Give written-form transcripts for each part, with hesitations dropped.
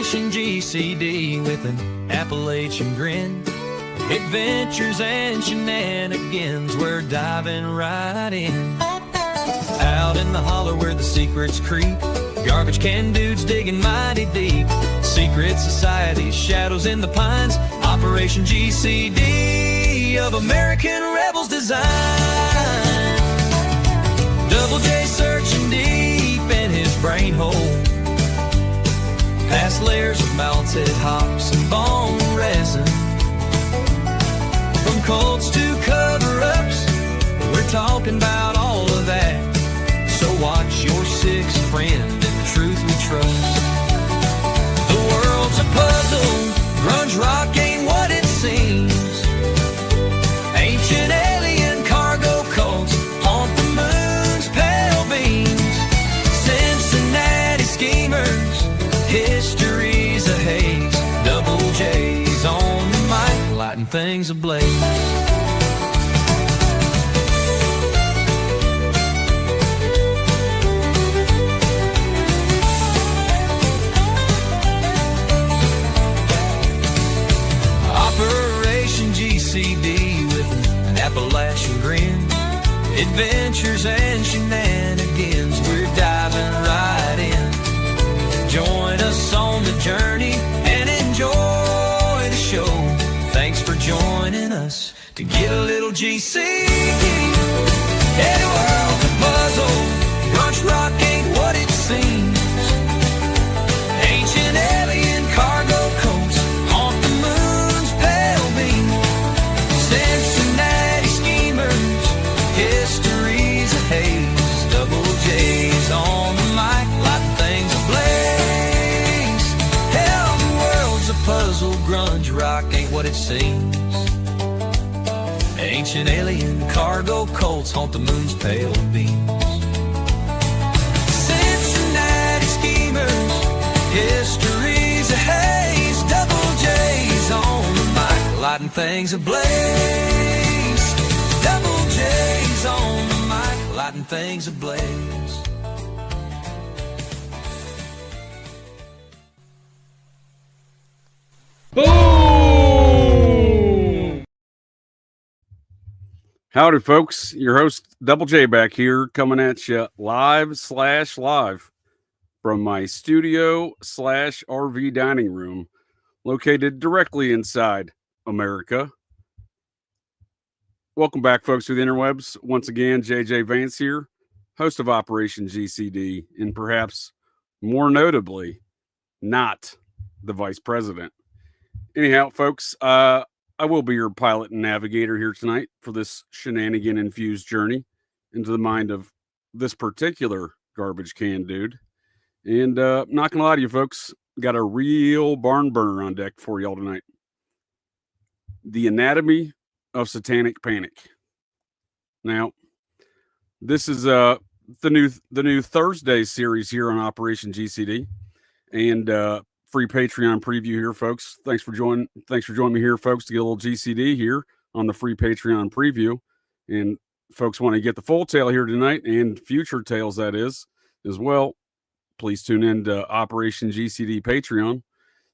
Operation GCD with an Appalachian grin. Adventures and shenanigans, we're diving right in. Out in the holler where the secrets creep, garbage can dudes digging mighty deep. Secret societies, shadows in the pines. Operation GCD of American rebels design. Double J searching deep in his brain hole, past layers of melted hops and bone resin. From cults to cover-ups, we're talking about all of that. So watch your sixth friend and the truth we trust. The world's a puzzle, grunge rock ain't what it seems. Ancient alien cargo cults haunt the moon's pale beams. Cincinnati schemers, history's a haze. Double J's on the mic, lighting things ablaze. Operation GCD with an Appalachian grin. Adventures and shenanigans, we're diving right in. Join us on the journey and enjoy the show. Thanks for joining us to get a little GC. Hey, the world's a puzzle, grunge rock ain't what it seems. Ancient alien cargo coats haunt the moon's pale beam. Cincinnati schemers, history's a haze. Double J's on the mic, lighting things ablaze. Hell, the world's a puzzle, grunge rock ain't what it seems. Ancient alien cargo cults haunt the moon's pale beams. Cincinnati schemers, history's a haze. Double J's on the mic, lighting things ablaze. Double J's on the mic, lighting things ablaze. Howdy, folks. Your host, Double J, back here, coming at you live from my studio/RV dining room, located directly inside America. Welcome back, folks, to the interwebs. Once again, JJ Vance here, host of Operation GCD, and perhaps more notably, not the vice president. Anyhow, folks, I will be your pilot and navigator here tonight for this shenanigan-infused journey into the mind of this particular garbage can dude. And not going to lie to you, folks, got a real barn burner on deck for y'all tonight. The anatomy of satanic panic. Now, this is the new Thursdaze series here on Operation GCD, and free Patreon preview here, folks. Thanks for joining me here, folks, to get a little GCD here on the free Patreon preview. And folks want to get the full tale here tonight and future tales, that is, as well. Please tune in to Operation GCD Patreon,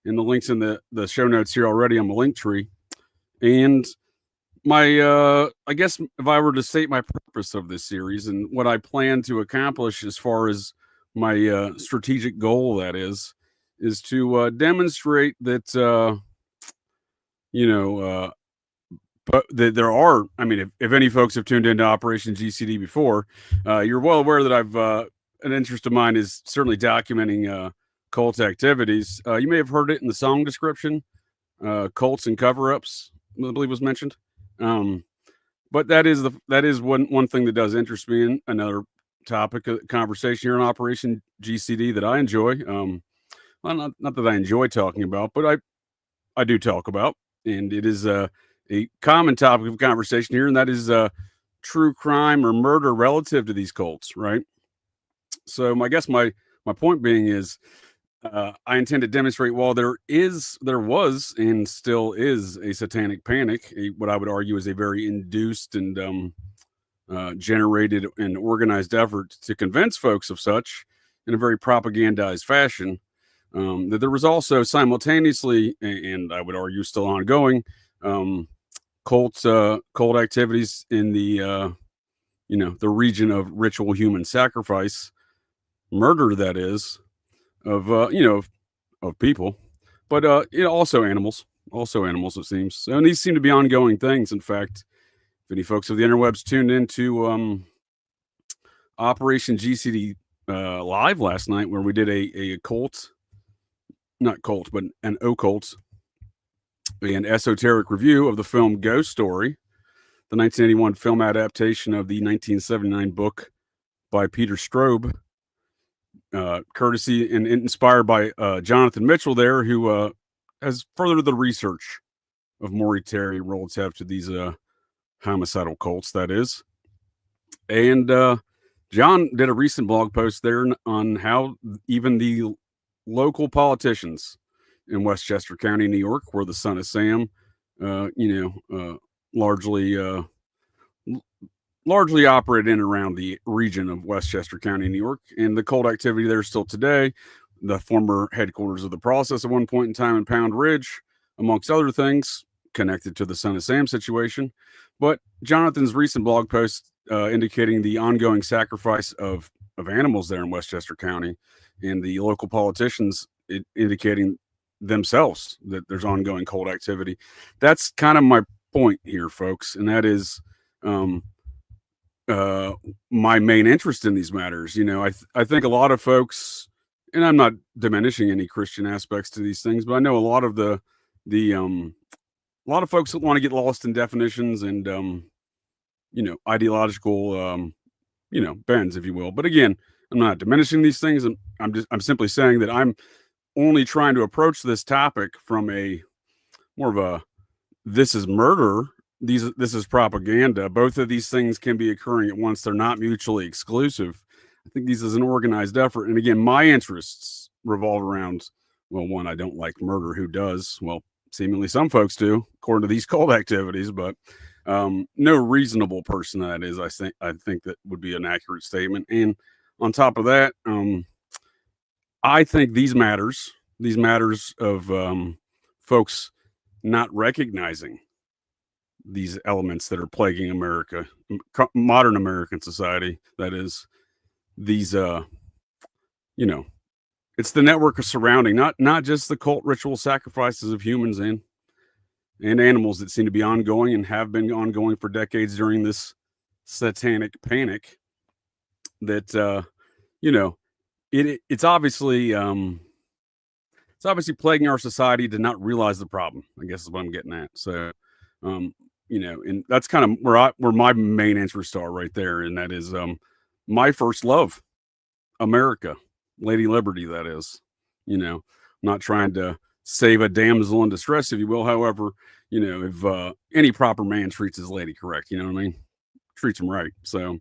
and the link's in the show notes here already on the link tree. And my I guess if I were to state my purpose of this series and what I plan to accomplish as far as my strategic goal, that is to demonstrate that but there are, I mean, if any folks have tuned into Operation GCD before, you're well aware that I've an interest of mine is certainly documenting cult activities. You may have heard it in the song description, cults and cover-ups, I believe was mentioned. But that is one thing that does interest me in. Another topic of conversation here on Operation GCD that I enjoy. Well, not that I enjoy talking about, but I do talk about, and it is a common topic of conversation here, and that is true crime or murder relative to these cults, right? So I guess my point being is I intend to demonstrate while there was and still is a satanic panic, what I would argue is a very induced and generated and organized effort to convince folks of such in a very propagandized fashion. that there was also simultaneously, and I would argue still ongoing, cult activities in the the region of ritual human sacrifice, murder, that is, of of people, but also animals, it seems. So, and these seem to be ongoing things. In fact, if any folks of the interwebs tuned into Operation GCD live last night, where we did a cult, not cult, but an occult, an esoteric review of the film Ghost Story, the 1981 film adaptation of the 1979 book by Peter Straub, courtesy and inspired by Jonathan Mitchell there, who has furthered the research of Maury Terry relative to these homicidal cults, that is. And John did a recent blog post there on how even the local politicians in Westchester County, New York, where the son of Sam, largely operate in and around the region of Westchester County, New York, and the cult activity there still today. The former headquarters of the process at one point in time in Pound Ridge, amongst other things, connected to the son of Sam situation. But Jonathan's recent blog post indicating the ongoing sacrifice of animals there in Westchester County, and the local politicians indicating themselves that there's ongoing cult activity. That's kind of my point here, folks, and that is my main interest in these matters. I think a lot of folks, and I'm not diminishing any Christian aspects to these things, but I know a lot of a lot of folks that want to get lost in definitions and ideological bends, if you will. But again, I'm not diminishing these things. I'm simply saying that I'm only trying to approach this topic from a more of a, this is murder, this is propaganda. Both of these things can be occurring at once. They're not mutually exclusive. I think this is an organized effort. And again, my interests revolve around, well, one, I don't like murder. Who does? Well, seemingly some folks do, according to these cult activities, but no reasonable person, that is, I think that would be an accurate statement. And on top of that, I think these matters of folks not recognizing these elements that are plaguing America, modern American society, that is, these it's the network of surrounding, not just the cult ritual sacrifices of humans and animals that seem to be ongoing and have been ongoing for decades during this satanic panic, that it's obviously plaguing our society to not realize the problem, I guess is what I'm getting at. So and that's kind of where my main interests are right there, and that is my first love, America, Lady Liberty, that is. I'm not trying to save a damsel in distress, if you will. However, if any proper man treats his lady correct, you know what I mean? Treats them right. So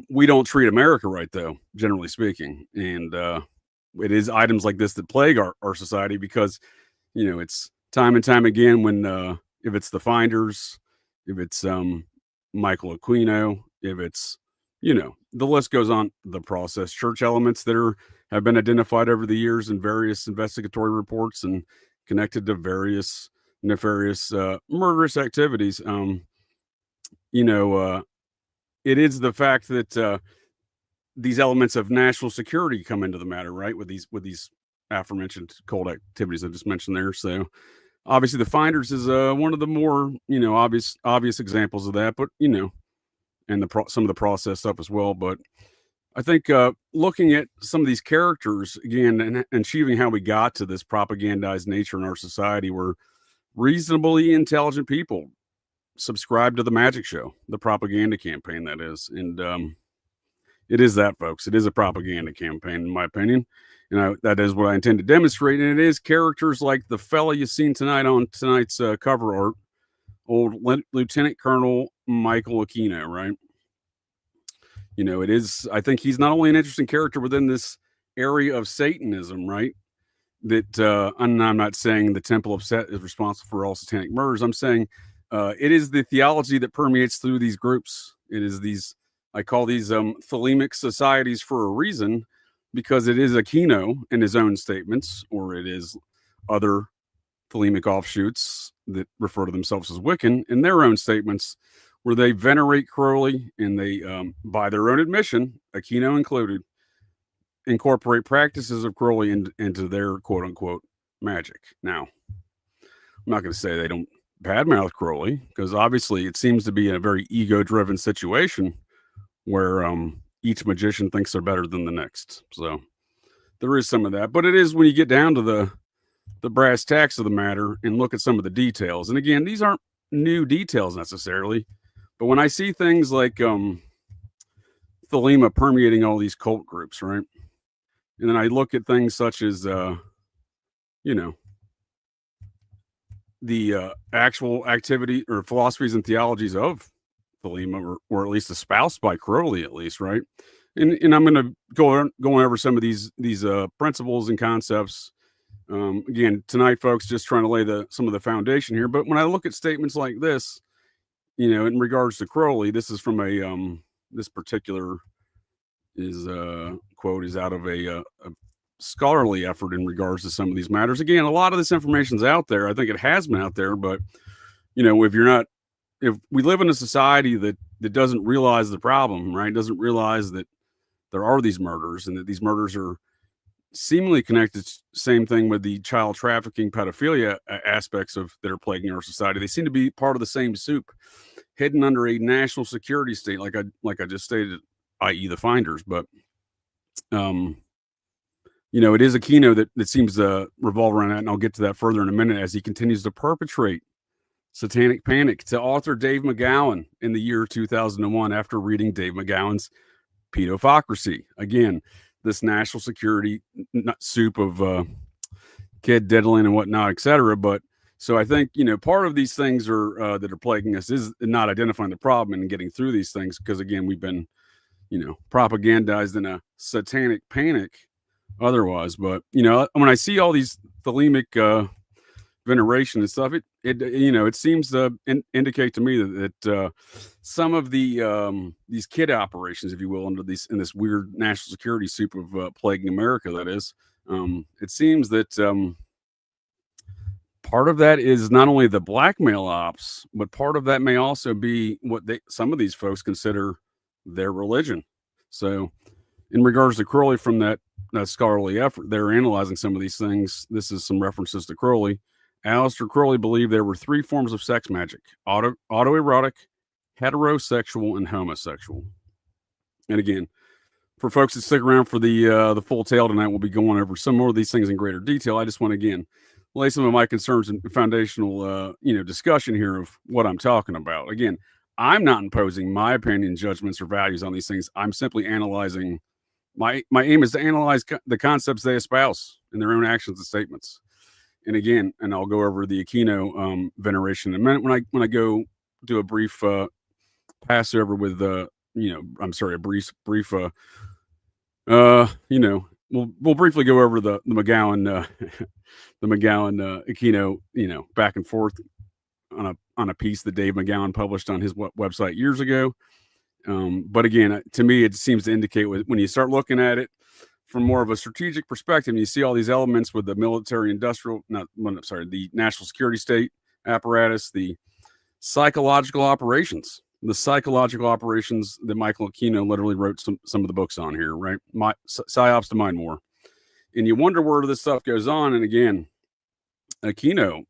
we don't treat America right, though, generally speaking. And it is items like this that plague our society, because, it's time and time again when, if it's the Finders, if it's Michael Aquino, if it's, the list goes on, the process church elements that have been identified over the years in various investigatory reports and connected to various nefarious murderous activities. It is the fact that these elements of national security come into the matter, right? With these aforementioned cult activities I just mentioned there. So obviously the Finders is one of the more, obvious examples of that, but, and some of the process stuff as well. But I think looking at some of these characters again and achieving how we got to this propagandized nature in our society, where reasonably intelligent people subscribe to the magic show, the propaganda campaign, that is. And it is that, folks. It is a propaganda campaign, in my opinion. That is what I intend to demonstrate. And it is characters like the fella you've seen tonight on tonight's cover art, old Lieutenant Colonel Michael Aquino, right? It is, I think he's not only an interesting character within this area of Satanism, right? That, and I'm not saying the Temple of Set is responsible for all satanic murders. I'm saying it is the theology that permeates through these groups. It is these, I call these thelemic societies for a reason, because it is Aquino in his own statements, or it is other Thelemic offshoots that refer to themselves as Wiccan in their own statements, where they venerate Crowley and they, by their own admission, Aquino included, incorporate practices of Crowley into their quote unquote magic. Now, I'm not going to say they don't badmouth Crowley, because obviously it seems to be a very ego driven situation where each magician thinks they're better than the next. So there is some of that, but it is when you get down to the brass tacks of the matter and look at some of the details. And again, these aren't new details necessarily, but when I see things like Thelema permeating all these cult groups, right? And then I look at things such as, the actual activity or philosophies and theologies of Thelema, or at least espoused by Crowley, at least, right? And I'm going to go over some of these principles and concepts. Again, tonight, folks, just trying to lay some of the foundation here. But when I look at statements like this, in regards to Crowley, this is from this particular quote is out of a scholarly effort in regards to some of these matters. Again, a lot of this information's out there. I think it has been out there, but if we live in a society that doesn't realize the problem, right? Doesn't realize that there are these murders and that these murders are seemingly connected. Same thing with the child trafficking, pedophilia aspects that are plaguing our society. They seem to be part of the same soup, hidden under a national security state, like I just stated, i.e. the finders. But it is Aquino that seems to revolve around that, and I'll get to that further in a minute as he continues to perpetrate satanic panic to author Dave McGowan in the year 2001 after reading Dave McGowan's Pedopocracy. Again, this national security soup of kid diddling and whatnot, etc. But so I think, part of these things are that are plaguing us is not identifying the problem and getting through these things, because again, we've been, propagandized in a satanic panic otherwise. But, when I see all these Thelemic veneration and stuff, it seems to indicate to me that some of these kid operations, if you will, in this weird national security soup of plaguing America, that is, it seems that part of that is not only the blackmail ops, but part of that may also be what some of these folks consider their religion. So in regards to Crowley, from that scholarly effort, they're analyzing some of these things. This is some references to Crowley. Aleister Crowley believed there were three forms of sex magic: autoerotic, heterosexual, and homosexual. And again, for folks that stick around for the full tale tonight, we'll be going over some more of these things in greater detail. I just want to, again, lay some of my concerns and foundational, discussion here of what I'm talking about. Again, I'm not imposing my opinion, judgments, or values on these things. I'm simply analyzing. My aim is to analyze the concepts they espouse in their own actions and statements. And again, and I'll go over the Aquino veneration in a minute when I go do a brief pass over with a brief we'll briefly go over the McGowan the McGowan Aquino back and forth on a piece that Dave McGowan published on his website years ago. But again, to me, it seems to indicate when you start looking at it from more of a strategic perspective, and you see all these elements with the the national security state apparatus, the psychological operations that Michael Aquino literally wrote some of the books on here, right? Psyops to Mind War. And you wonder where this stuff goes on. And again, Aquino,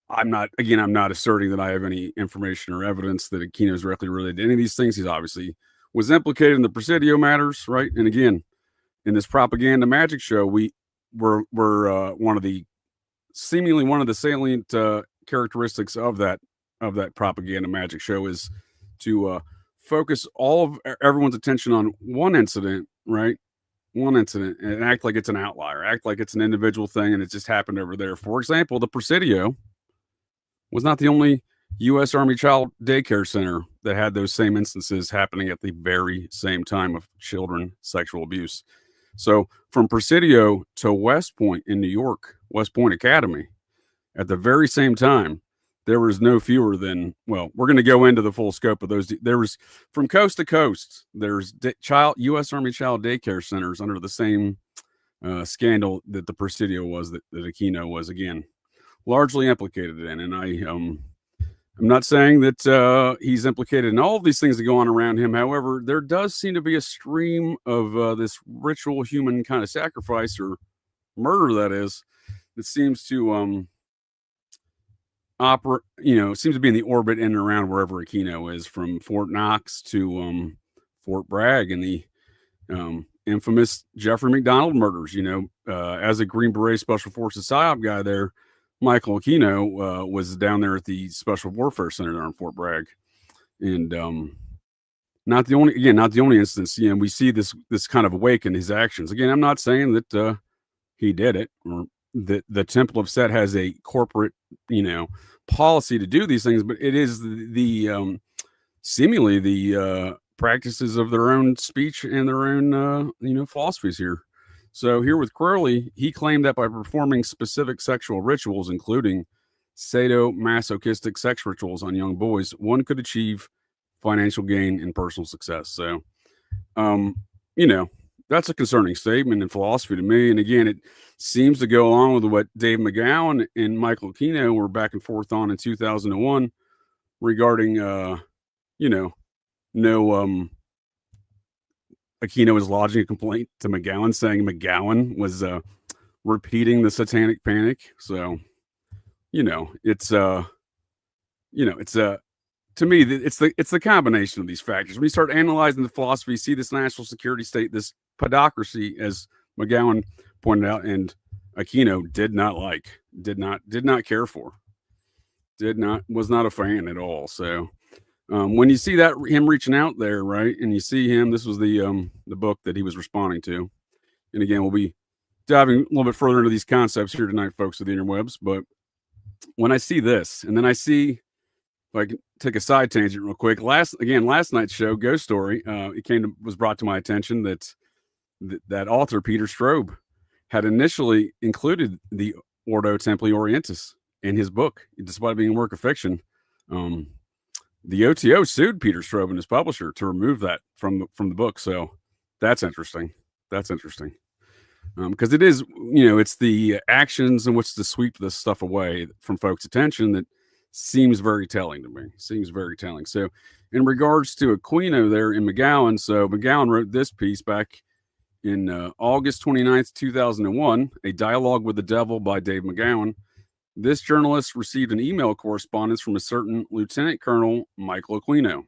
I'm not asserting that I have any information or evidence that Aquino is directly related to any of these things. He's obviously was implicated in the Presidio matters, right? And again, in this propaganda magic show, we're one of the salient characteristics of that propaganda magic show is to focus all of everyone's attention on one incident, right? One incident, and act like it's an outlier, act like it's an individual thing, and it just happened over there. For example, the Presidio was not the only U.S. Army child daycare center that had those same instances happening at the very same time of children sexual abuse. So from Presidio to West Point in New York, West Point Academy, at the very same time, there was no fewer than, well, we're going to go into the full scope of those. There was, from coast to coast, there's U.S. Army child daycare centers under the same scandal that the Presidio was, that Aquino was, again, largely implicated in. And I'm not saying that he's implicated in all of these things that go on around him. However, there does seem to be a stream of this ritual human kind of sacrifice, or murder, that is, that seems to seems to be in the orbit in and around wherever Aquino is, from Fort Knox to Fort Bragg, and the infamous Jeffrey McDonald murders. As a Green Beret Special Forces PSYOP guy there, Michael Aquino was down there at the Special Warfare Center there in Fort Bragg, and not the only instance. We see this kind of awake in his actions. Again, I'm not saying that he did it, or that the Temple of Set has a corporate, policy to do these things, but it is the seemingly the practices of their own speech and their own, philosophies here. So here with Crowley, he claimed that by performing specific sexual rituals, including sadomasochistic sex rituals on young boys, one could achieve financial gain and personal success. So, that's a concerning statement in philosophy to me. And again, it seems to go along with what Dave McGowan and Michael Aquino were back and forth on in 2001 regarding, Aquino was lodging a complaint to McGowan, saying McGowan was repeating the Satanic Panic. So, it's to me, it's the combination of these factors. When you start analyzing the philosophy, you see this national security state, this podocracy, as McGowan pointed out, and Aquino did not care for, was not a fan at all. So when you see that, him reaching out there, right, and you see him, this was the book that he was responding to. And again, we'll be diving a little bit further into these concepts here tonight, folks, of the interwebs. But when I see this, and then I see, if I can take a side tangent real quick, last night's show, Ghost Story, was brought to my attention that author Peter Straub had initially included the Ordo Templi Orientis in his book, despite being a work of fiction. The OTO sued Peter Straub and his publisher to remove that from the book. So that's interesting. Because it is, it's the actions in which to sweep this stuff away from folks' attention that seems very telling to me. So in regards to Aquino there in McGowan, so McGowan wrote this piece back in August 29th, 2001, A Dialogue with the Devil by Dave McGowan. This journalist received an email correspondence from a certain Lieutenant Colonel Michael Aquino,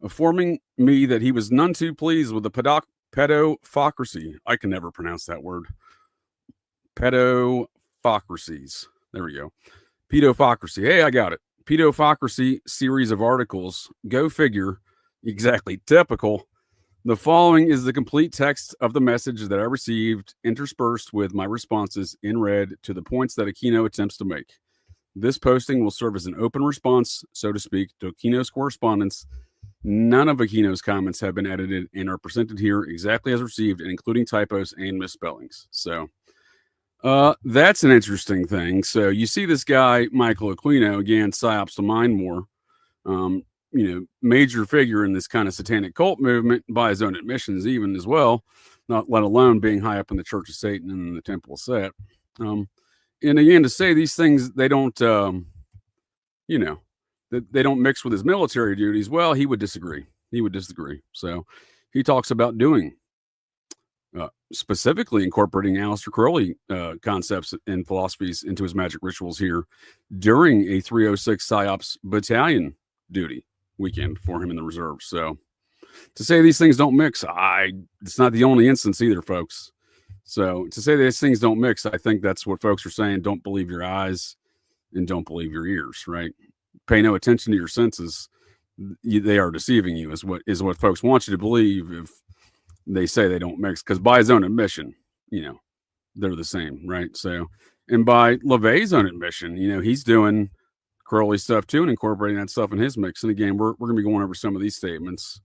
informing me that he was none too pleased with the pedophycracy. I can never pronounce that word. Pedophycracies. There we go. Pedophycracy. Hey, I got it. Pedophycracy series of articles. Go figure. Exactly. Typical. The following is the complete text of the message that I received, interspersed with my responses in red to the points that Aquino attempts to make. This posting will serve as an open response, so to speak, to Aquino's correspondence. None of Aquino's comments have been edited and are presented here exactly as received, including typos and misspellings. So that's an interesting thing. So you see this guy, Michael Aquino, again, psyops the mind more, major figure in this kind of satanic cult movement by his own admissions, even as well, not let alone being high up in the Church of Satan and the Temple of Set. And again, to say these things, they don't, they don't mix with his military duties. Well, he would disagree. So he talks about doing, specifically incorporating Aleister Crowley concepts and philosophies into his magic rituals here during a 306 PSYOPs battalion duty weekend for him in the reserves. So to say these things don't mix, it's not the only instance either, folks. So to say these things don't mix, I think that's what folks are saying. Don't believe your eyes and don't believe your ears, right? Pay no attention to your senses. They are deceiving you is what folks want you to believe if they say they don't mix, because by his own admission, they're the same, right? So, and by LaVey's own admission, he's doing Crowley stuff too and incorporating that stuff in his mix. And again, we're going to be going over some of these statements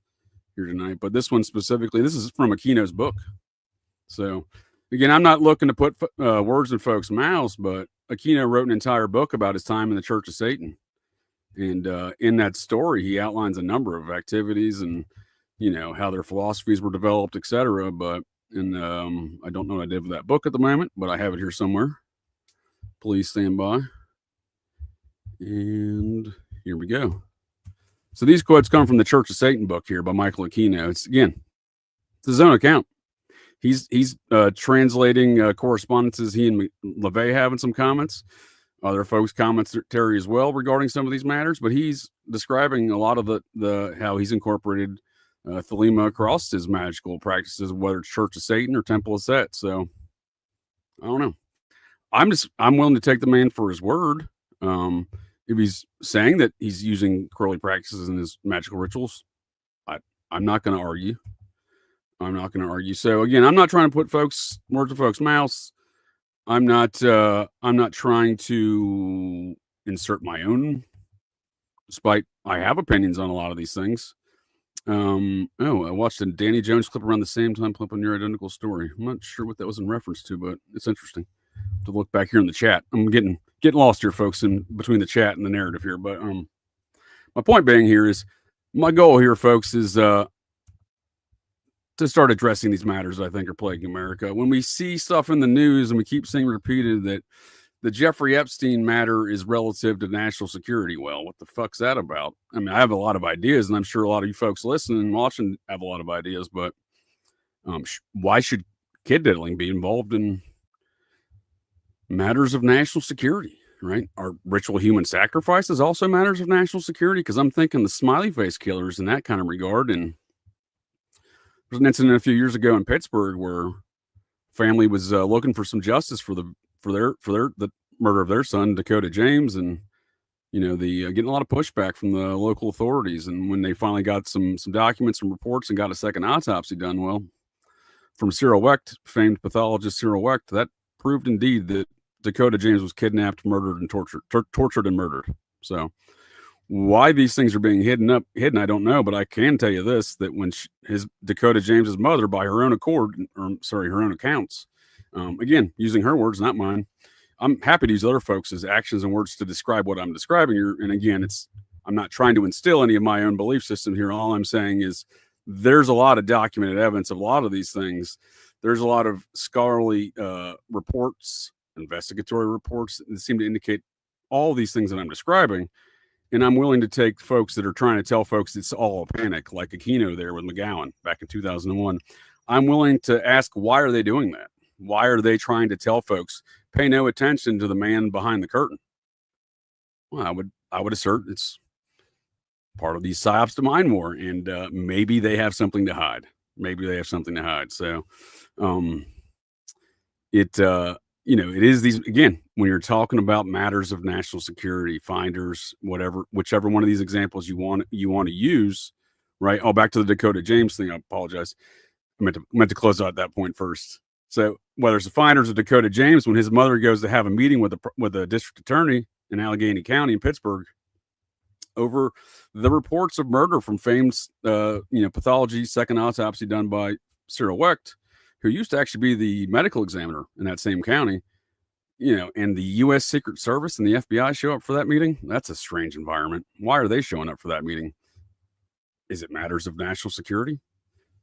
here tonight, but this one specifically, this is from Aquino's book. So Again, I'm not looking to put words in folks' mouths, but Aquino wrote an entire book about his time in the Church of Satan. And in that story, he outlines a number of activities and, how their philosophies were developed, etc. But, and I don't know what I did with that book at the moment, but I have it here somewhere. Please stand by. And here we go. So these quotes come from the Church of Satan book here by Michael Aquino. It's his own account. He's translating correspondences he and LaVey have in some comments. Other folks' commentary as well regarding some of these matters, but he's describing a lot of the how he's incorporated Thelema across his magical practices, whether it's Church of Satan or Temple of Set. So I don't know. I'm willing to take the man for his word. If he's saying that he's using curly practices in his magical rituals, I'm not going to argue. So again, I'm not trying to put words in folks' mouths. I'm not trying to insert my own, despite I have opinions on a lot of these things. I watched a Danny Jones clip around the same time clip on your identical story. I'm not sure what that was in reference to, but it's interesting to look back here in the chat. I'm getting lost here, folks, in between the chat and the narrative here. But my point being here is my goal here, folks, is to start addressing these matters that I think are plaguing America. When we see stuff in the news and we keep seeing repeated that the Jeffrey Epstein matter is relative to national security, well, what the fuck's that about? I mean, I have a lot of ideas, and I'm sure a lot of you folks listening and watching have a lot of ideas, but why should kid diddling be involved in matters of national security, right? Are ritual human sacrifices also matters of national security? Because I'm thinking the smiley face killers in that kind of regard. And there's an incident a few years ago in Pittsburgh where family was looking for some justice for the murder of their son, Dakota James, and getting a lot of pushback from the local authorities. And when they finally got some documents and reports and got a second autopsy done, well, from Cyril Wecht, famed pathologist Cyril Wecht, that proved indeed that Dakota James was kidnapped, murdered, and tortured and murdered. So why these things are being hidden, I don't know, but I can tell you this, that when Dakota James's mother, by her own her own accounts, again, using her words, not mine, I'm happy to use other folks' actions and words to describe what I'm describing here. And again, I'm not trying to instill any of my own belief system here. All I'm saying is there's a lot of documented evidence of a lot of these things. There's a lot of scholarly reports, investigatory reports that seem to indicate all these things that I'm describing. And I'm willing to take folks that are trying to tell folks it's all a panic, like Aquino there with McGowan back in 2001. I'm willing to ask, why are they doing that? Why are they trying to tell folks, pay no attention to the man behind the curtain? Well, I would assert it's part of these psyops to mind war, and maybe they have something to hide. So it is these, again, when you're talking about matters of national security, finders, whichever one of these examples you want to use, right? Oh, back to the Dakota James thing. I apologize. I meant to close out at that point first. So whether it's the finders of Dakota James, when his mother goes to have a meeting with the district attorney in Allegheny County in Pittsburgh over the reports of murder from famed, pathology, second autopsy done by Cyril Wecht, who used to actually be the medical examiner in that same county, and the U.S. Secret Service and the FBI show up for that meeting. That's a strange environment. Why are they showing up for that meeting? Is it matters of national security?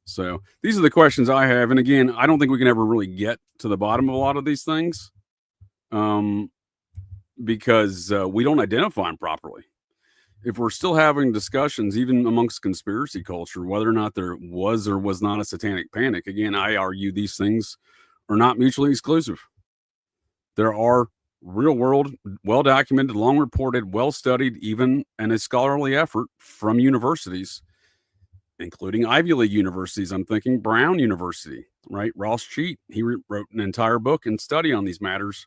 So these are the questions I have. And again, I don't think we can ever really get to the bottom of a lot of these things because we don't identify them properly. If we're still having discussions, even amongst conspiracy culture, whether or not there was or was not a satanic panic, again, I argue these things are not mutually exclusive. There are real world, well-documented, long-reported, well-studied, even in a scholarly effort from universities, including Ivy League universities. I'm thinking Brown University, right? Ross Cheat, he wrote an entire book and study on these matters,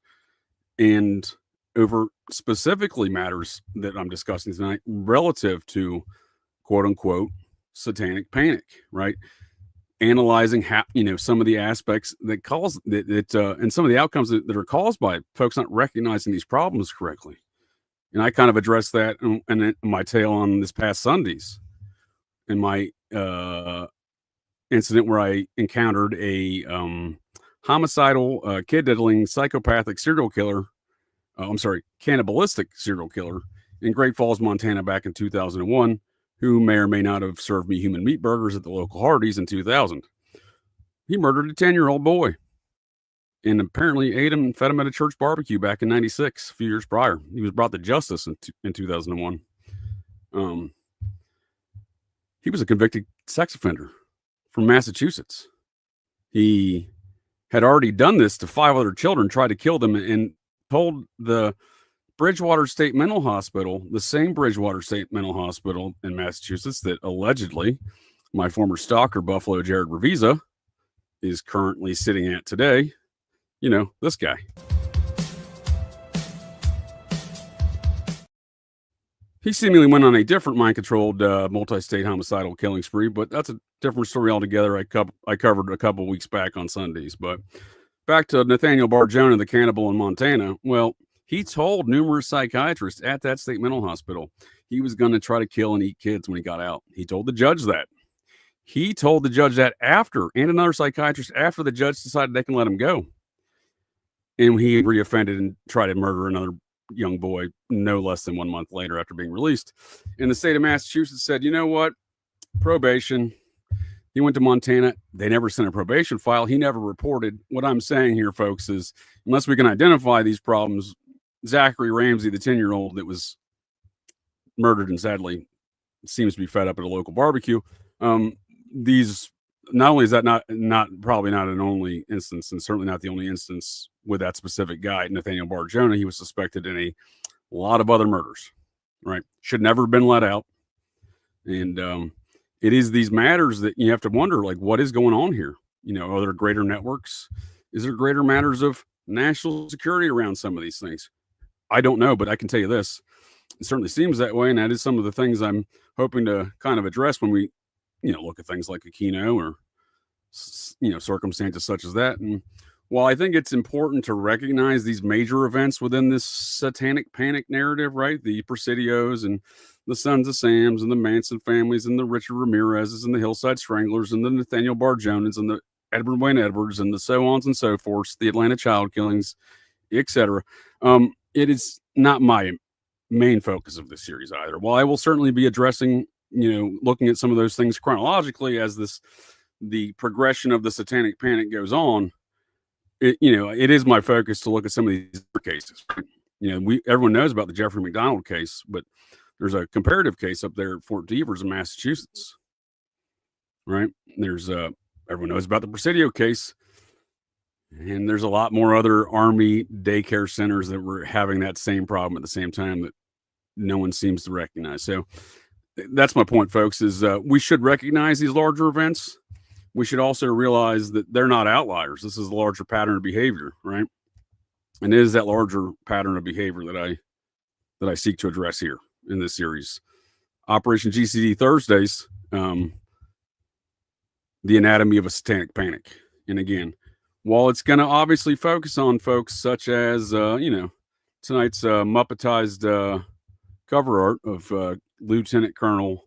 and over specifically matters that I'm discussing tonight relative to quote unquote satanic panic, right? Analyzing how, some of the aspects that cause that and some of the outcomes that are caused by folks not recognizing these problems correctly. And I kind of addressed that in my tale on this past Sundays in my incident where I encountered a homicidal, kid-diddling, psychopathic serial killer. Cannibalistic serial killer in Great Falls, Montana back in 2001, who may or may not have served me human meat burgers at the local Hardee's in 2000. He murdered a 10-year-old boy and apparently ate him and fed him at a church barbecue back in 96, a few years prior. He was brought to justice in 2001. He was a convicted sex offender from Massachusetts. He had already done this to 5 other children, tried to kill them, and told the Bridgewater State Mental Hospital, the same Bridgewater State Mental Hospital in Massachusetts that allegedly my former stalker, Buffalo Jared Revisa, is currently sitting at today. You know, this guy. He seemingly went on a different mind-controlled multi-state homicidal killing spree, but that's a different story altogether. I covered a couple weeks back on Sundays. But back to Nathaniel Barjona, the cannibal in Montana. Well, he told numerous psychiatrists at that state mental hospital he was going to try to kill and eat kids when he got out. He told the judge that. He told the judge that after, and another psychiatrist, after the judge decided they can let him go. And he reoffended and tried to murder another young boy no less than 1 month later after being released. And the state of Massachusetts said, you know what? Probation. He went to Montana. They never sent a probation file. He never reported. What I'm saying here, folks, is unless we can identify these problems, Zachary Ramsey, the 10-year-old that was murdered and sadly seems to be fed up at a local barbecue, these, not only is that not probably not an only instance, and certainly not the only instance with that specific guy, Nathaniel Barjona, he was suspected in a lot of other murders, right? Should never have been let out. And it is these matters that you have to wonder, like, what is going on here? You know, are there greater networks? Is there greater matters of national security around some of these things? I don't know, but I can tell you this. It certainly seems that way, and that is some of the things I'm hoping to kind of address when we, you know, look at things like Aquino or, you know, circumstances such as that. And while I think it's important to recognize these major events within this satanic panic narrative, right? The Presidios and the Sons of Sam's and the Manson families and the Richard Ramirez's and the Hillside Stranglers and the Nathaniel Barjonas and the Edward Wayne Edwards and the so on and so forth, the Atlanta child killings, etc. It is not my main focus of this series either. While I will certainly be addressing, you know, looking at some of those things chronologically as the progression of the satanic panic goes on, it is my focus to look at some of these cases. You know, everyone knows about the Jeffrey McDonald case, but there's a comparative case up there at Fort Devers in Massachusetts, right? There's everyone knows about the Presidio case, and there's a lot more other Army daycare centers that were having that same problem at the same time that no one seems to recognize. So that's my point, folks, is we should recognize these larger events. We should also realize that they're not outliers. This is a larger pattern of behavior, right? And it is that larger pattern of behavior that I seek to address here in this series. Operation GCD Thursdaze, the anatomy of a satanic panic. And again, while it's going to obviously focus on folks such as, tonight's Muppetized cover art of Lieutenant Colonel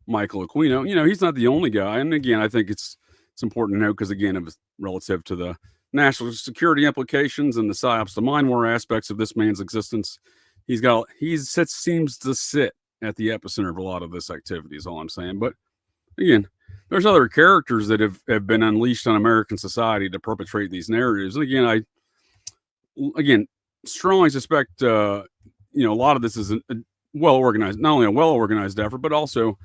Michael Aquino, he's not the only guy. And again, I think it's important to note because, again, it was relative to the national security implications and the psyops to mind war aspects of this man's existence. He seems to sit at the epicenter of a lot of this activity is all I'm saying. But again, there's other characters that have been unleashed on American society to perpetrate these narratives. And again, I strongly suspect, a lot of this is a well-organized, not only a well-organized effort, but also,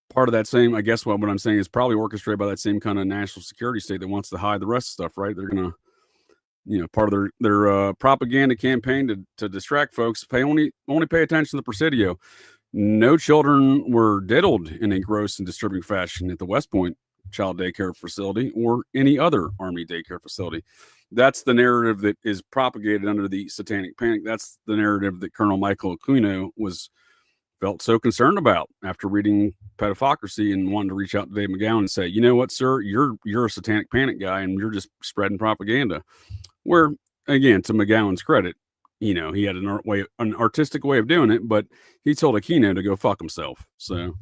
part of that same, I guess what I'm saying is probably orchestrated by that same kind of national security state that wants to hide the rest of stuff, right? They're going to, part of their propaganda campaign to distract folks, only pay attention to the Presidio. No children were diddled in a gross and disturbing fashion at the West Point child daycare facility or any other Army daycare facility. That's the narrative that is propagated under the satanic panic. That's the narrative that Colonel Michael Aquino felt so concerned about after reading Pedopocracy and wanting to reach out to Dave McGowan and say, you know what, sir, you're a satanic panic guy and you're just spreading propaganda. Where, again, to McGowan's credit, he had an artistic way of doing it, but he told Aquino to go fuck himself. So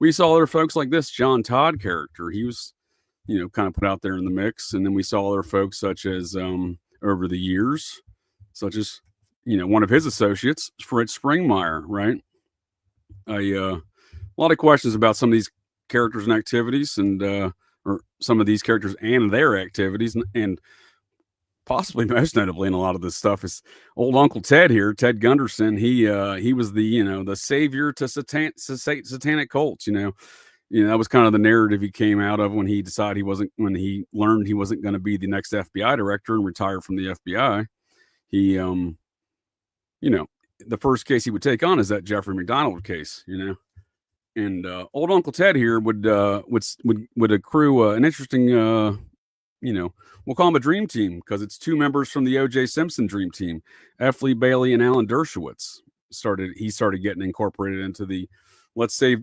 we saw other folks like this John Todd character. He was kind of put out there in the mix. And then we saw other folks such as over the years, such as, one of his associates, Fritz Springmeier, right? A lot of questions about some of these characters and activities, and or some of these characters and their activities, and possibly most notably in a lot of this stuff is old Uncle Ted here, Ted Gunderson. He was the the savior to satanic cults. That was kind of the narrative he came out of when he decided when he learned he wasn't going to be the next FBI director and retire from the FBI. He the first case he would take on is that Jeffrey McDonald case. And old Uncle Ted here would accrue an interesting we'll call him a dream team, because it's two members from the O.J. Simpson dream team, F. Lee Bailey and Alan Dershowitz. He started getting incorporated into the, let's say,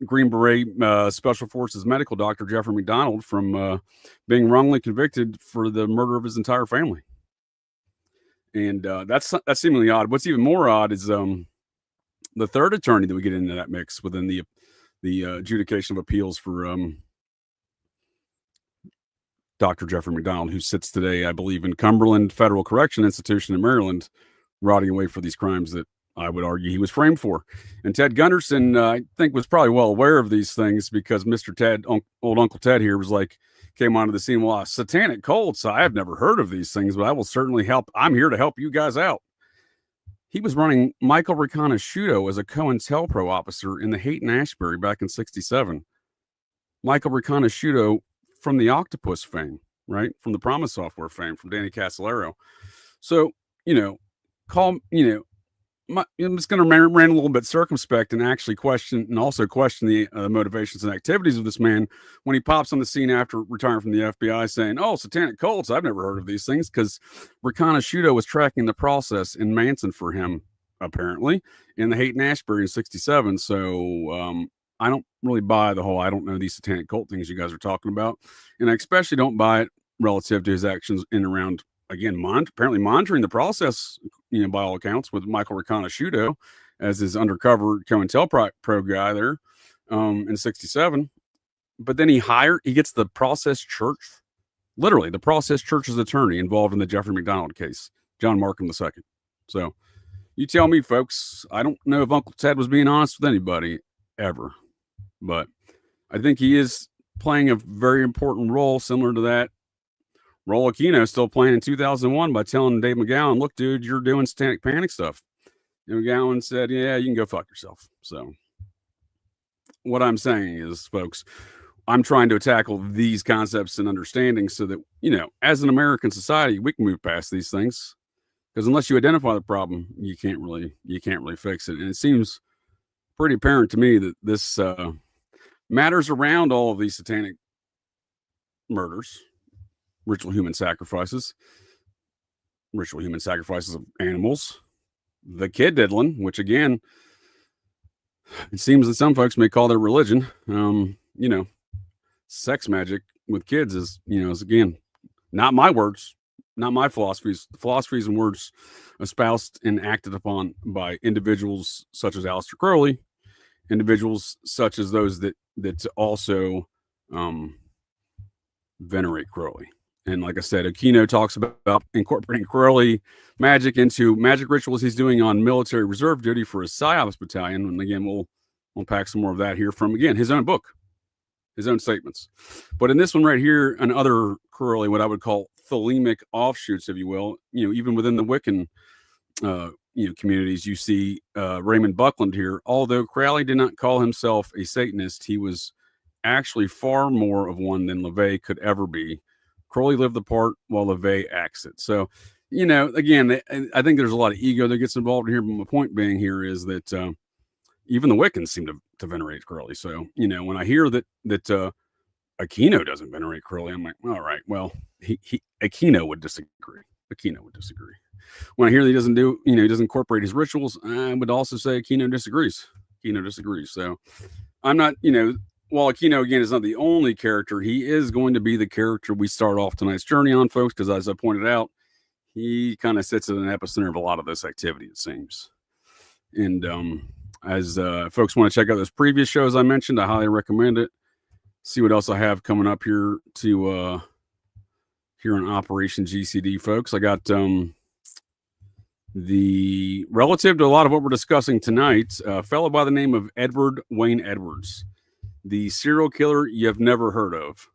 Green Beret Special Forces medical doctor Jeffrey McDonald from being wrongly convicted for the murder of his entire family. And that's seemingly odd. What's even more odd is the third attorney that we get into that mix within the adjudication of appeals for Dr. Jeffrey McDonald, who sits today, I believe, in Cumberland Federal Correction Institution in Maryland, rotting away for these crimes that I would argue he was framed for. And Ted Gunderson, I think, was probably well aware of these things, because Mr. Ted, old Uncle Ted here, came onto the scene. Well, satanic cults, I have never heard of these things, but I will certainly help. I'm here to help you guys out. He was running Michael Riconosciuto as a COINTELPRO officer in the Haight-Ashbury back in '67. Michael Riconosciuto from the Octopus fame, right? From the Promise Software fame, from Danny Casolaro. So, I'm just going to remain a little bit circumspect and actually question the motivations and activities of this man when he pops on the scene after retiring from the FBI saying, "Oh, satanic cults, I've never heard of these things," because Riconosciuto was tracking the process in Manson for him, apparently, in the Haight-Ashbury in '67. So I don't really buy the whole, I don't know these satanic cult things you guys are talking about. And I especially don't buy it relative to his actions in around, again, apparently monitoring the process, by all accounts, with Michael Riconosciuto as his undercover COINTELPRO guy there in '67. But then he gets the process church, literally the process church's attorney involved in the Jeffrey McDonald case, John Markham II. So you tell me, folks. I don't know if Uncle Ted was being honest with anybody ever, but I think he is playing a very important role, similar to that role Aquino still playing in 2001 by telling Dave McGowan, "Look, dude, you're doing satanic panic stuff." And McGowan said, "Yeah, you can go fuck yourself." So what I'm saying is, folks, I'm trying to tackle these concepts and understandings so that, as an American society, we can move past these things, because unless you identify the problem, you can't really fix it. And it seems pretty apparent to me that this matters around all of these satanic murders, ritual human sacrifices of animals, the kid diddling, which again, it seems that some folks may call their religion. Sex magic with kids is again, not my words, not my philosophies. The philosophies and words espoused and acted upon by individuals such as Aleister Crowley, individuals such as those that also venerate Crowley. And like I said, Aquino talks about incorporating Crowley magic into magic rituals he's doing on military reserve duty for his PSYOPs battalion. And again, we'll unpack some more of that here from, again, his own book, his own statements. But in this one right here, and other Crowley, what I would call thelemic offshoots, if you will, even within the Wiccan communities, you see Raymond Buckland here. Although Crowley did not call himself a Satanist, he was actually far more of one than LaVey could ever be. Crowley lived the part while LaVey acts it. So, again, I think there's a lot of ego that gets involved here. But my point being here is that even the Wiccans seem to venerate Crowley. So, when I hear that Aquino doesn't venerate Crowley, I'm like, all right, well, Aquino would disagree. When I hear that he doesn't he doesn't incorporate his rituals, I would also say Aquino disagrees. So I'm not, while Aquino, again, is not the only character, he is going to be the character we start off tonight's journey on, folks, because as I pointed out, he kind of sits at an epicenter of a lot of this activity, it seems. And as folks want to check out those previous shows I mentioned, I highly recommend it. see what else I have coming up here to here on Operation GCD, folks. I got the relative to a lot of what we're discussing tonight, a fellow by the name of Edward Wayne Edwards, the serial killer you've never heard of.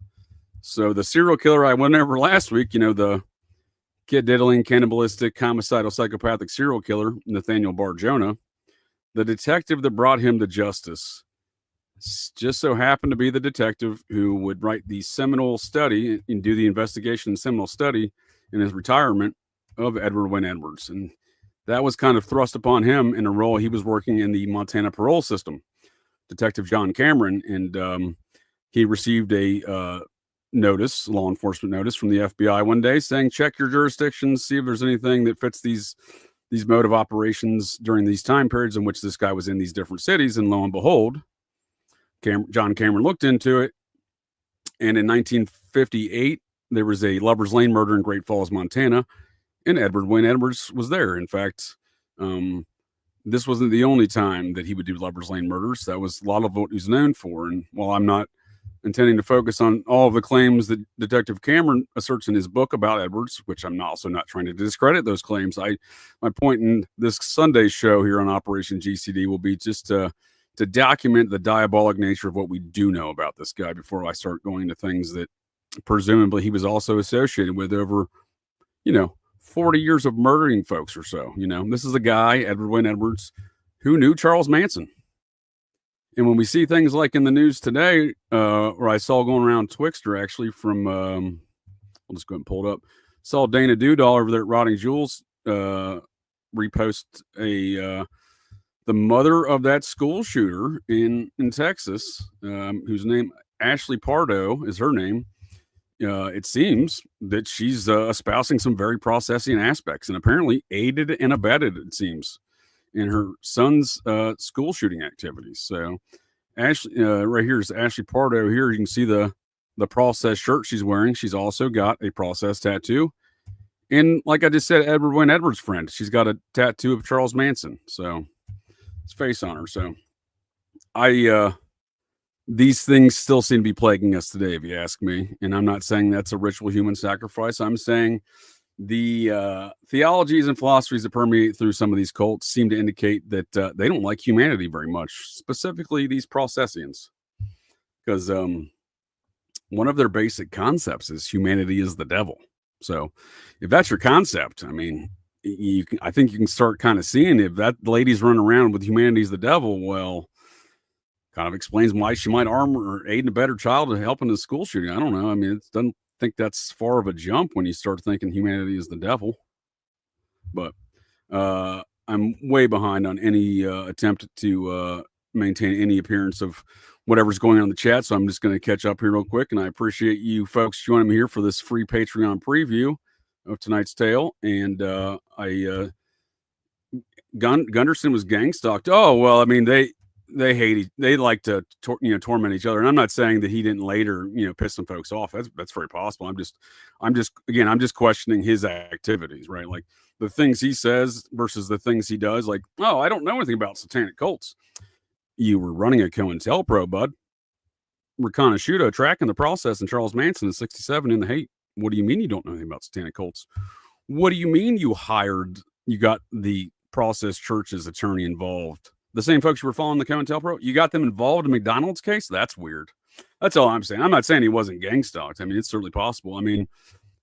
So the serial killer I went over last week, the kid diddling, cannibalistic, homicidal, psychopathic serial killer, Nathaniel Bar-Jonah, the detective that brought him to justice just so happened to be the detective who would write the seminal study and do the investigation and seminal study in his retirement of Edward Wayne Edwards. And that was kind of thrust upon him in a role. He was working in the Montana parole system, Detective John Cameron, and he received a law enforcement notice from the FBI one day saying, check your jurisdictions, see if there's anything that fits these mode of operations during these time periods in which this guy was in these different cities. And lo and behold, John Cameron looked into it, and in 1958 there was a Lover's Lane murder in Great Falls, Montana, and Edward Wayne Edwards was there. In fact, this wasn't the only time that he would do Lover's Lane murders. That was a lot of what he's known for. And while I'm not intending to focus on all of the claims that Detective Cameron asserts in his book about Edwards, which I'm also not trying to discredit those claims, my point in this Sunday show here on Operation GCD will be just to document the diabolic nature of what we do know about this guy before I start going to things that presumably he was also associated with over, 40 years of murdering folks or so. This is a guy, Edward Wayne Edwards, who knew Charles Manson. And when we see things like in the news today, or I saw going around Twixter actually from, I'll just go ahead and pull it up, saw Dana Dewdahl over there at Rotting Jewels repost the mother of that school shooter in Texas, whose name, Ashley Pardo is her name. It seems that she's espousing some very processing aspects and apparently aided and abetted, it seems, in her son's school shooting activities. So Ashley, right here is Ashley Pardo. Here you can see the process shirt she's wearing. She's also got a process tattoo. And like I just said, Edward Wayne Edwards' friend, she's got a tattoo of Charles Manson. So his face on her. So these things still seem to be plaguing us today, if you ask me. And I'm not saying that's a ritual human sacrifice. I'm saying the theologies and philosophies that permeate through some of these cults seem to indicate that they don't like humanity very much, specifically these Processians. Because one of their basic concepts is humanity is the devil. So if that's your concept, I mean, I think you can start kind of seeing if that lady's running around with humanity is the devil, well, kind of explains why she might arm or aid and abet her child to help in the school shooting. I don't know. I mean, it doesn't think that's far of a jump when you start thinking humanity is the devil. But I'm way behind on any attempt to maintain any appearance of whatever's going on in the chat. So I'm just going to catch up here real quick. And I appreciate you folks joining me here for this free Patreon preview of tonight's tale. And Gunderson was gang stalked. Oh, well, I mean, they like to torment each other. And I'm not saying that he didn't later, piss some folks off. That's very possible. I'm just questioning his activities, right? Like the things he says versus the things he does. Like, oh, I don't know anything about satanic cults. You were running a COINTELPRO, bud. Reconnaissance tracking the process in Charles Manson in 1967 in the hate. What do you mean you don't know anything about satanic cults? What do you mean you got the process church's attorney involved? The same folks you were following the COINTELPRO, you got them involved in McDonald's case? That's weird. That's all I'm saying. I'm not saying he wasn't gang stalked. I mean, it's certainly possible. I mean,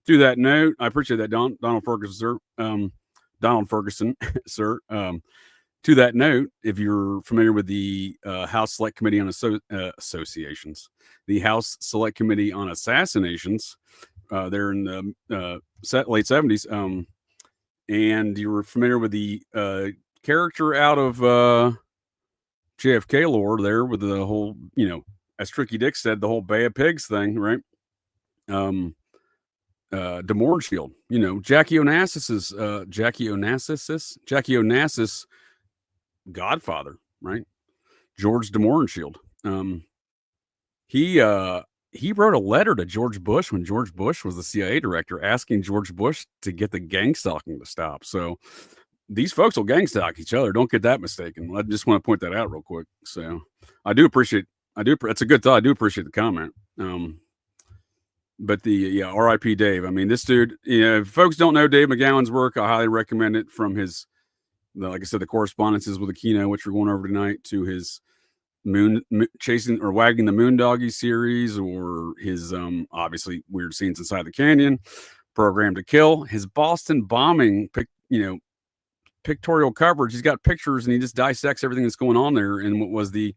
to that note, I appreciate that, Donald Ferguson, sir. Donald Ferguson, sir. To that note, if you're familiar with the House Select Committee on Assassinations, the House Select Committee on Assassinations, they're in the late 70s, and you were familiar with the character out of JFK lore there with the whole, as Tricky Dick said, the whole Bay of Pigs thing, right? DeMoreshield, Jackie Onassis' godfather, right? George DeMoreshield. He wrote a letter to George Bush when George Bush was the CIA director, asking George Bush to get the gang stalking to stop. So these folks will gang stalk each other. Don't get that mistaken. I just want to point that out real quick. So I do appreciate I do. That's a good thought. I do appreciate the comment. But R.I.P. Dave. I mean, this dude. If folks don't know Dave McGowan's work, I highly recommend it. From his, like I said, the correspondences with Aquino, which we're going over tonight, to his chasing or wagging the moon doggy series, or his obviously weird scenes inside the canyon, Program to Kill, his Boston bombing, pictorial coverage. He's got pictures and he just dissects everything that's going on there in what was the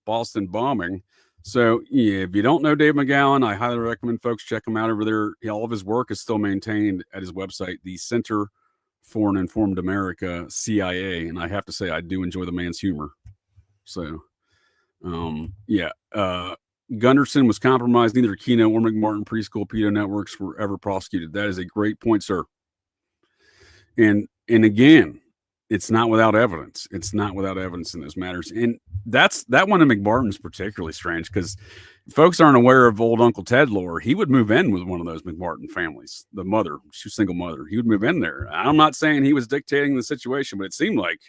Boston bombing. So if you don't know Dave McGowan, I highly recommend folks check him out over there. All of his work is still maintained at his website, the Center for an Informed America, CIA. And I have to say, I do enjoy the man's humor. So, Gunderson was compromised. Neither Aquino or McMartin preschool pedo networks were ever prosecuted. That is a great point, sir. And again, it's not without evidence. It's not without evidence in those matters. And that one in McMartin's particularly strange, because folks aren't aware of old Uncle Ted lore. He would move in with one of those McMartin families, the mother, she was single mother. He would move in there. I'm not saying he was dictating the situation, but it seemed like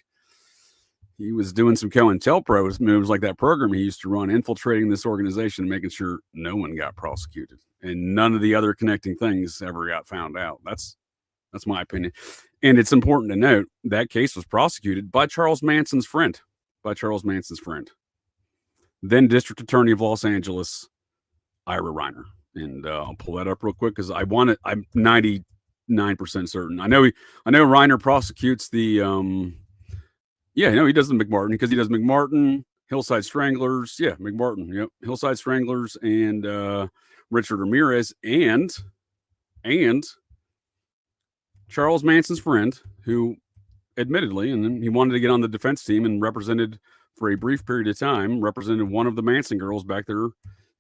he was doing some COINTELPRO moves, like that program he used to run, infiltrating this organization, making sure no one got prosecuted and none of the other connecting things ever got found out. That's my opinion. And it's important to note that case was prosecuted by Charles Manson's friend, then District Attorney of Los Angeles, Ira Reiner. And I'll pull that up real quick because I'm 99% certain. I know Reiner prosecutes the, he does the McMartin, because he does McMartin, Hillside Stranglers. Yeah, McMartin. Yep. Hillside Stranglers and Richard Ramirez and Charles Manson's friend, who admittedly, and then he wanted to get on the defense team and represented for a brief period of time, represented one of the Manson girls back there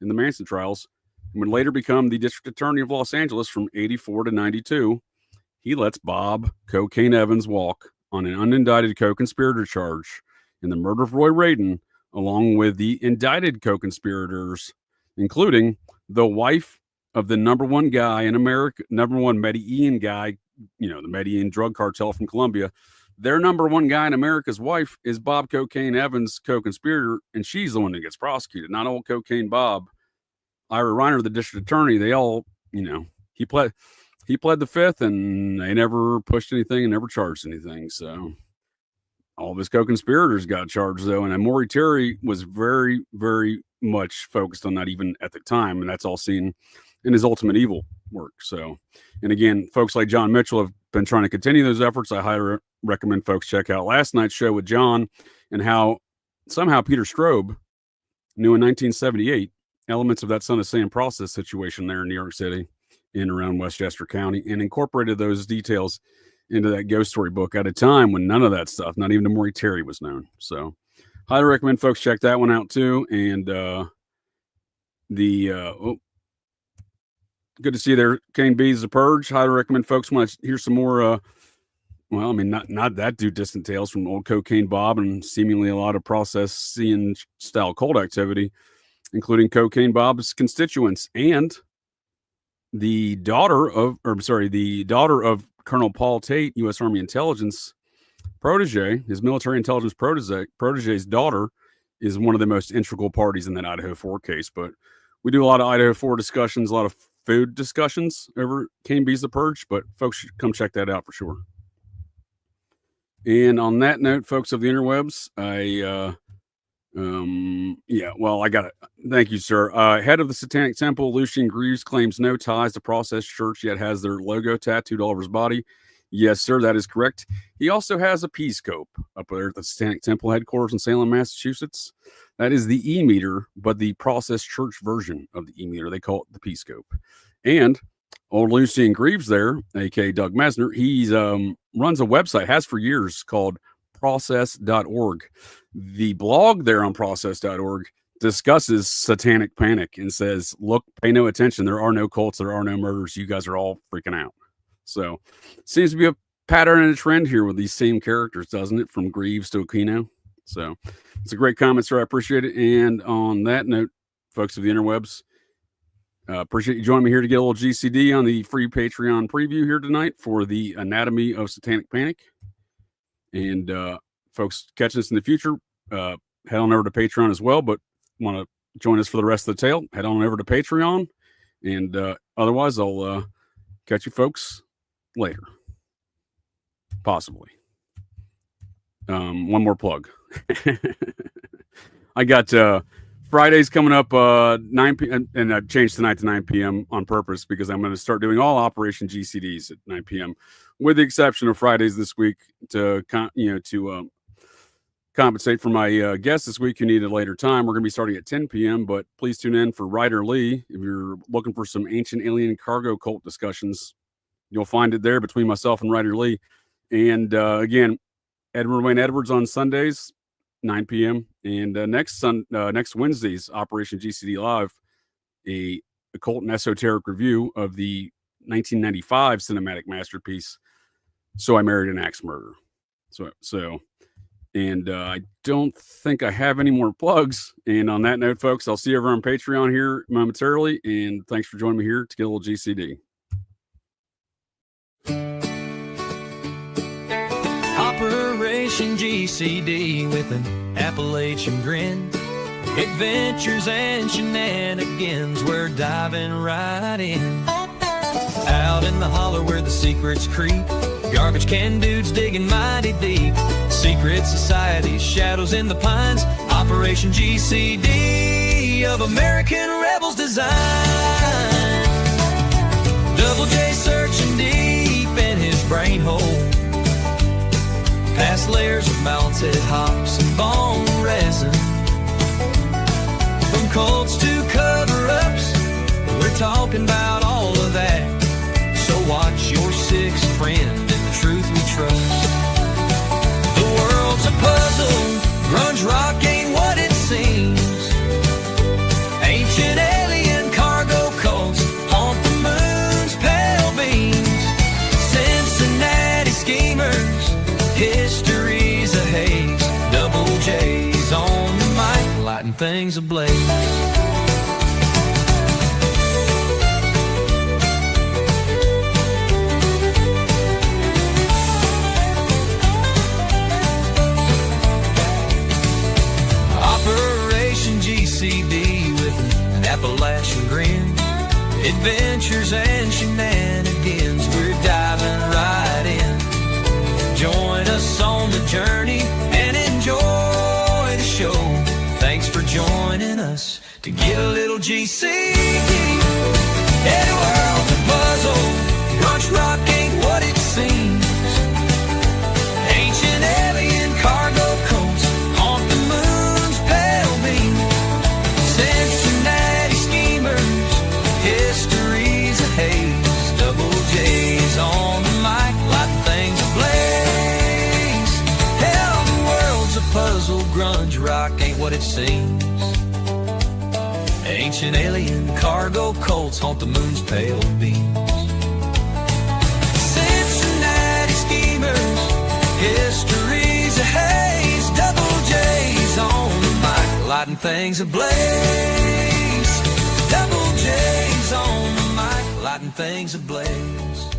in the Manson trials, and would later become the District Attorney of Los Angeles from 84 to 92. He lets Bob Cocaine Evans walk on an unindicted co-conspirator charge in the murder of Roy Radin, along with the indicted co-conspirators, including the wife of the number one guy in America, number one Medellin guy, the Medellin drug cartel from Colombia. Their number one guy in America's wife is Bob Cocaine Evans, co-conspirator, and she's the one that gets prosecuted, not old Cocaine Bob. Ira Reiner, the district attorney, they all, he pled the fifth, and they never pushed anything and never charged anything. So all of his co-conspirators got charged, though, and Maury Terry was very, very much focused on that even at the time, and that's all seen in his Ultimate Evil work. So, and again, folks like John Mitchell have been trying to continue those efforts. I highly recommend folks check out last night's show with John, and how somehow Peter Straub knew in 1978 elements of that Son of Sam process situation there in New York City, in around Westchester County, and incorporated those details into that ghost story book at a time when none of that stuff, not even to Maury Terry, was known. So highly recommend folks check that one out too. And good to see there, Kane B's The Purge. Highly recommend folks want to hear some more not that too distant tales from old Cocaine Bob, and seemingly a lot of processing style cult activity, including Cocaine Bob's constituents and the daughter of Colonel Paul Tate, U.S. Army intelligence protege, his military intelligence protege's daughter, is one of the most integral parties in that Idaho 4 case. But we do a lot of Idaho 4 discussions, a lot of food discussions over Kane B's The Purge, but folks should come check that out for sure. And on that note, folks of the interwebs, I got it. Thank you, sir. Head of the Satanic Temple, Lucian Greaves, claims no ties to Process Church, yet has their logo tattooed all over his body. Yes, sir, that is correct. He also has a P-scope up there at the Satanic Temple headquarters in Salem, Massachusetts. That is the E-meter, but the Process Church version of the E-meter. They call it the P-scope. And old Lucian Greaves there, a.k.a. Doug Mesner, he's runs a website, has for years, called process.org. The blog there on process.org discusses satanic panic and says, look, pay no attention. There are no cults. There are no murders. You guys are all freaking out. So seems to be a pattern and a trend here with these same characters, doesn't it? From Greaves to Aquino. So it's a great comment, sir. I appreciate it. And on that note, folks of the interwebs, appreciate you joining me here to get a little GCD on the free Patreon preview here tonight for the Anatomy of Satanic Panic. And folks catching us in the future, head on over to Patreon as well. But want to join us for the rest of the tale, head on over to Patreon. And otherwise, I'll catch you folks later. Possibly. One more plug. I got Fridays coming up 9 p.m. and I've changed tonight to 9 p.m. on purpose because I'm going to start doing all Operation GCDs at 9 p.m. with the exception of Fridays this week to compensate for my guest this week who needed a later time. We're going to be starting at 10 p.m. But please tune in for Ryder Lee if you're looking for some ancient alien cargo cult discussions. You'll find it there between myself and Ryder Lee. And again, Edward Wayne Edwards on Sundays, 9 p.m. And next Wednesday's Operation GCD Live, a occult and esoteric review of the 1995 cinematic masterpiece, So I Married an Axe Murderer. And I don't think I have any more plugs. And on that note, folks, I'll see you over on Patreon here momentarily. And thanks for joining me here to get a little GCD. Operation GCD with an Appalachian grin. Adventures and shenanigans, we're diving right in. Out in the holler where the secrets creep, garbage can dudes digging mighty deep. Secret societies, shadows in the pines. Operation GCD of American rebels design. Double J searching deep in his brain hole, past layers of melted hops and bone resin. From cults to cover-ups, we're talking about all of that. So watch your sixth friend and the truth we trust. The world's a puzzle, grunge rock ain't what it seems. Ancient alien cargo cults haunt the moon's pale beams. Cincinnati schemers, history's a haze. Double J's on the mic, lighting things ablaze. Operation GCD with an Appalachian grin. Adventures and shenanigans, we're diving right in. Join us on the journey and enjoy the show. Thanks for joining us to get a little GCD. Any world's a puzzle, grunge rock ain't what it seems. Ancient alien cargo cults haunt the moon's pale beam. Cincinnati schemers, history's a haze. Double J's on the mic, lighting things ablaze. Hell, the world's a puzzle, grunge rock ain't what it seems. Ancient alien cargo cults haunt the moon's pale beams. Cincinnati schemers, history's a haze. Double J's on the mic, lighting things ablaze. Double J's on the mic, lighting things ablaze.